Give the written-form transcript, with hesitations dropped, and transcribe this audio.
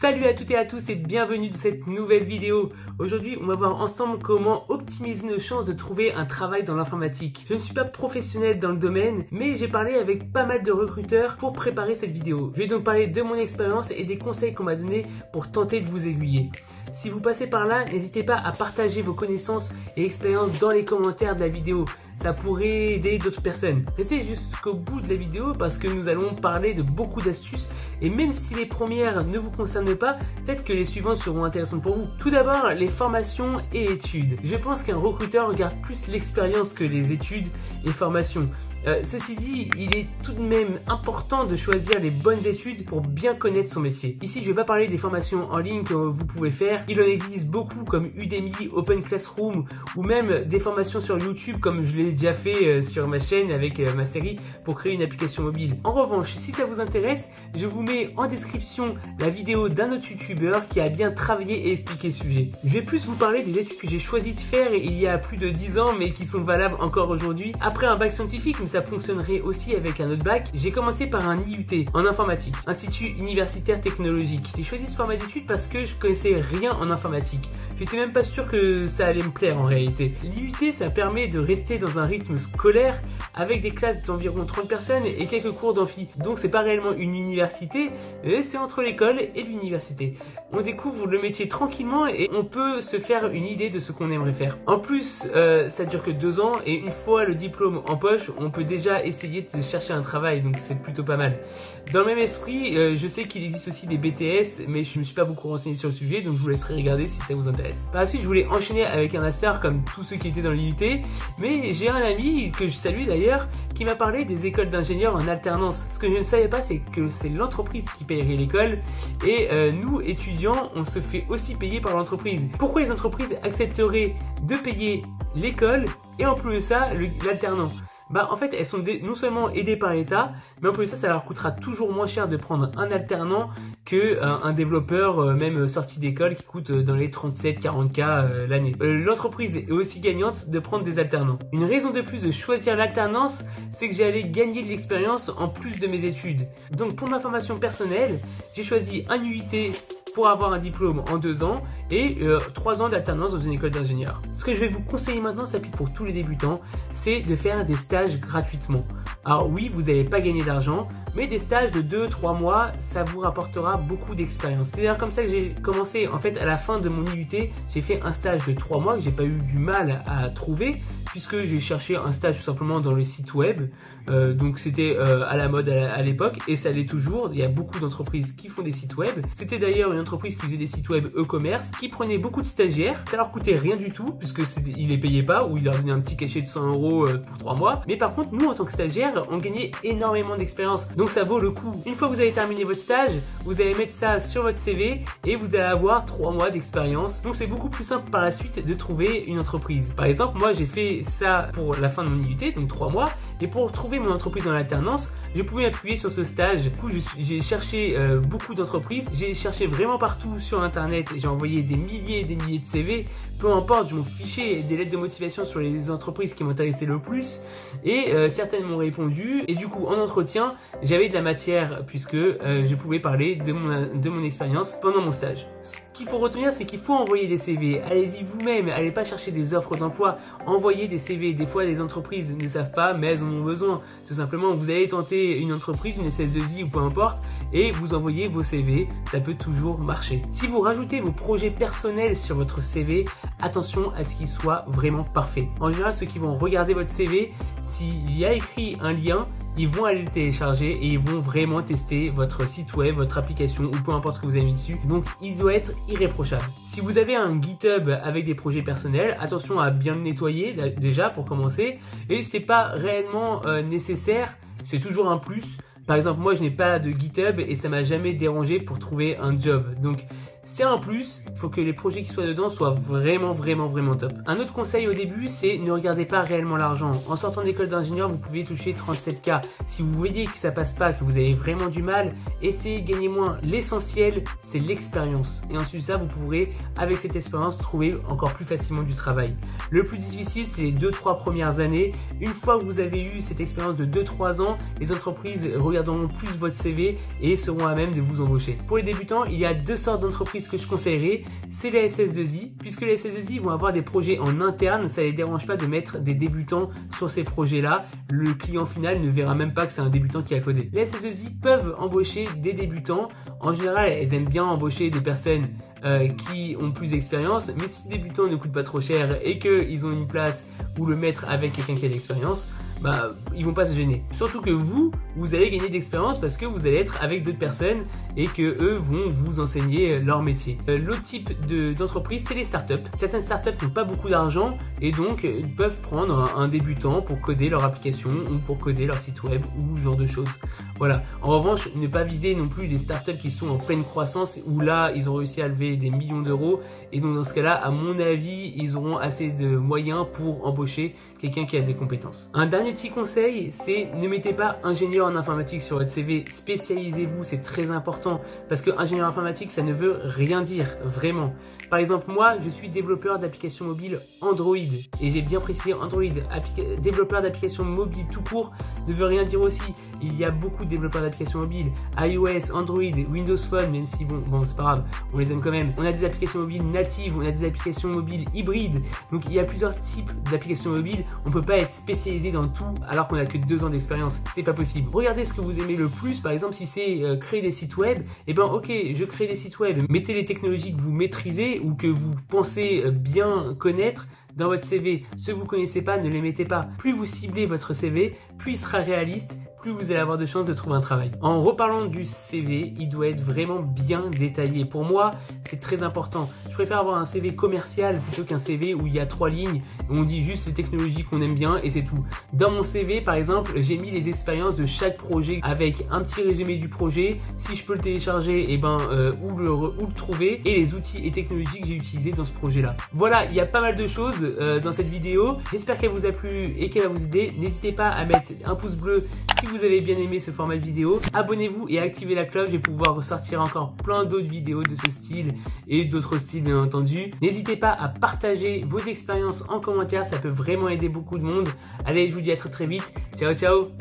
Salut à toutes et à tous et bienvenue dans cette nouvelle vidéo. Aujourd'hui, on va voir ensemble comment optimiser nos chances de trouver un travail dans l'informatique. Je ne suis pas professionnel dans le domaine, mais j'ai parlé avec pas mal de recruteurs pour préparer cette vidéo. Je vais donc parler de mon expérience et des conseils qu'on m'a donnés pour tenter de vous aiguiller. Si vous passez par là, n'hésitez pas à partager vos connaissances et expériences dans les commentaires de la vidéo. Ça pourrait aider d'autres personnes. Restez jusqu'au bout de la vidéo parce que nous allons parler de beaucoup d'astuces et même si les premières ne vous concernent pas, peut-être que les suivantes seront intéressantes pour vous. Tout d'abord, les formations et études. Je pense qu'un recruteur regarde plus l'expérience que les études et formations. Ceci dit, il est tout de même important de choisir les bonnes études pour bien connaître son métier. Ici, je ne vais pas parler des formations en ligne que vous pouvez faire. Il en existe beaucoup comme Udemy, Open Classroom ou même des formations sur YouTube comme je l'ai déjà fait sur ma chaîne avec ma série pour créer une application mobile. En revanche, si ça vous intéresse, je vous mets en description la vidéo d'un autre youtubeur qui a bien travaillé et expliqué le sujet. Je vais plus vous parler des études que j'ai choisi de faire il y a plus de 10 ans mais qui sont valables encore aujourd'hui. Après un bac scientifique, mais ça fonctionnerait aussi avec un autre bac, j'ai commencé par un IUT en informatique, Institut Universitaire Technologique. J'ai choisi ce format d'études parce que je connaissais rien en informatique. J'étais même pas sûr que ça allait me plaire en réalité. L'IUT, ça permet de rester dans un rythme scolaire avec des classes d'environ 30 personnes et quelques cours d'amphi. Donc c'est pas réellement une université, c'est entre l'école et l'université. On découvre le métier tranquillement et on peut se faire une idée de ce qu'on aimerait faire. En plus, ça dure que 2 ans et une fois le diplôme en poche, on peut déjà essayer de chercher un travail, donc c'est plutôt pas mal. Dans le même esprit, je sais qu'il existe aussi des BTS, mais je me suis pas beaucoup renseigné sur le sujet, donc je vous laisserai regarder si ça vous intéresse. Par la suite, je voulais enchaîner avec un master comme tous ceux qui étaient dans l'IUT, mais j'ai un ami, que je salue d'ailleurs, qui m'a parlé des écoles d'ingénieurs en alternance. Ce que je ne savais pas, c'est que c'est l'entreprise qui payerait l'école, et nous, étudiants, on se fait aussi payer par l'entreprise. Pourquoi les entreprises accepteraient de payer l'école et en plus de ça, l'alternant? Bah en fait elles sont non seulement aidées par l'État, mais en plus de ça leur coûtera toujours moins cher de prendre un alternant que un développeur même sorti d'école qui coûte dans les 37-40K l'année. L'entreprise est aussi gagnante de prendre des alternants. Une raison de plus de choisir l'alternance, c'est que j'allais gagner de l'expérience en plus de mes études. Donc pour ma formation personnelle, j'ai choisi un UIT pour avoir un diplôme en 2 ans et 3 ans d'alternance dans une école d'ingénieur. Ce que je vais vous conseiller maintenant, ça s'applique pour tous les débutants, c'est de faire des stages gratuitement. Alors oui, vous n'allez pas gagner d'argent, mais des stages de 2-3 mois, ça vous rapportera beaucoup d'expérience. C'est d'ailleurs comme ça que j'ai commencé. En fait, à la fin de mon IUT, j'ai fait un stage de 3 mois que j'ai pas eu du mal à trouver, puisque j'ai cherché un stage tout simplement dans le site web. Donc c'était à la mode à l'époque, et ça l'est toujours. Il y a beaucoup d'entreprises qui font des sites web. C'était d'ailleurs une entreprise qui faisait des sites web e-commerce, qui prenait beaucoup de stagiaires. Ça leur coûtait rien du tout, puisque ils les payaient pas, ou ils leur donnaient un petit cachet de 100 € pour 3 mois. Mais par contre, nous, en tant que stagiaires, on gagnait énormément d'expérience. Donc ça vaut le coup. Une fois que vous avez terminé votre stage, vous allez mettre ça sur votre CV et vous allez avoir 3 mois d'expérience. Donc c'est beaucoup plus simple par la suite de trouver une entreprise. Par exemple, moi j'ai fait ça pour la fin de mon IUT, donc 3 mois. Et pour trouver mon entreprise dans l'alternance, je pouvais appuyer sur ce stage. Du coup, j'ai cherché beaucoup d'entreprises. J'ai cherché vraiment partout sur internet. J'ai envoyé des milliers et des milliers de CV. Peu importe, je m'en fichais des lettres de motivation sur les entreprises qui m'intéressaient le plus. Et certaines m'ont répondu. Et du coup, en entretien, j'avais de la matière puisque je pouvais parler de mon expérience pendant mon stage. Ce qu'il faut retenir, c'est qu'il faut envoyer des CV. Allez-y vous-même, allez pas chercher des offres d'emploi. Envoyez des CV. Des fois, les entreprises ne savent pas, mais elles en ont besoin. Tout simplement, vous allez tenter une entreprise, une SS2I ou peu importe, et vous envoyez vos CV. Ça peut toujours marcher. Si vous rajoutez vos projets personnels sur votre CV, attention à ce qu'il soit vraiment parfait. En général, ceux qui vont regarder votre CV, s'il y a écrit un lien, ils vont aller le télécharger et ils vont vraiment tester votre site web, votre application ou peu importe ce que vous avez mis dessus. Donc, il doit être irréprochable. Si vous avez un GitHub avec des projets personnels, attention à bien le nettoyer déjà pour commencer. Et c'est pas réellement nécessaire, c'est toujours un plus. Par exemple, moi, je n'ai pas de GitHub et ça m'a jamais dérangé pour trouver un job. Donc, C'est un plus, il faut que les projets qui soient dedans soient vraiment top. Un autre conseil au début, c'est ne regardez pas réellement l'argent. En sortant d'école d'ingénieur, vous pouvez toucher 37K. Si vous voyez que ça passe pas, que vous avez vraiment du mal, essayez de gagner moins. L'essentiel, c'est l'expérience. Et ensuite ça, vous pourrez, avec cette expérience, trouver encore plus facilement du travail. Le plus difficile, c'est les 2-3 premières années. Une fois que vous avez eu cette expérience de 2-3 ans, les entreprises regarderont plus votre CV et seront à même de vous embaucher. Pour les débutants, il y a 2 sortes d'entreprises que je conseillerais. C'est les SS2I, puisque les SS2I vont avoir des projets en interne, ça les dérange pas de mettre des débutants sur ces projets-là. Le client final ne verra même pas que c'est un débutant qui a codé. Les SS2I peuvent embaucher des débutants. En général, elles aiment bien embaucher des personnes qui ont plus d'expérience, mais si le débutant ne coûte pas trop cher et qu'ils ont une place où le mettre avec quelqu'un qui a de l'expérience, bah, ils vont pas se gêner. Surtout que vous allez gagner d'expérience parce que vous allez être avec d'autres personnes et que eux vont vous enseigner leur métier. L'autre type d'entreprise, c'est les startups. Certaines startups n'ont pas beaucoup d'argent et donc ils peuvent prendre un débutant pour coder leur application ou pour coder leur site web ou ce genre de choses. Voilà. En revanche, ne pas viser non plus des startups qui sont en pleine croissance où là, ils ont réussi à lever des millions d'euros et donc dans ce cas-là, à mon avis, ils auront assez de moyens pour embaucher quelqu'un qui a des compétences. Un dernier petit conseil, c'est ne mettez pas ingénieur en informatique sur votre CV, spécialisez-vous, c'est très important parce que ingénieur informatique, ça ne veut rien dire, vraiment. Par exemple, moi, je suis développeur d'applications mobiles Android et j'ai bien précisé Android. Développeur d'applications mobiles tout court ne veut rien dire aussi. Il y a beaucoup de développeurs d'applications mobiles, iOS, Android, Windows Phone, même si bon c'est pas grave, on les aime quand même. On a des applications mobiles natives, on a des applications mobiles hybrides, donc il y a plusieurs types d'applications mobiles. On peut pas être spécialisé dans tout alors qu'on a que 2 ans d'expérience, c'est pas possible. Regardez ce que vous aimez le plus, par exemple si c'est créer des sites web, et ben ok, je crée des sites web, mettez les technologies que vous maîtrisez ou que vous pensez bien connaître dans votre CV. Ceux que vous connaissez pas, ne les mettez pas. Plus vous ciblez votre CV, plus il sera réaliste, plus vous allez avoir de chances de trouver un travail. En reparlant du CV, il doit être vraiment bien détaillé. Pour moi, c'est très important. Je préfère avoir un CV commercial plutôt qu'un CV où il y a 3 lignes où on dit juste les technologies qu'on aime bien et c'est tout. Dans mon CV, par exemple, j'ai mis les expériences de chaque projet avec un petit résumé du projet, si je peux le télécharger, et où le trouver et les outils et technologies que j'ai utilisés dans ce projet-là. Voilà, il y a pas mal de choses dans cette vidéo. J'espère qu'elle vous a plu et qu'elle va vous aider. N'hésitez pas à mettre un pouce bleu si vous avez bien aimé ce format de vidéo. Abonnez-vous et activez la cloche, je vais pouvoir ressortir encore plein d'autres vidéos de ce style et d'autres styles bien entendu. N'hésitez pas à partager vos expériences en commentaire, ça peut vraiment aider beaucoup de monde. Allez, je vous dis à très vite. Ciao ciao.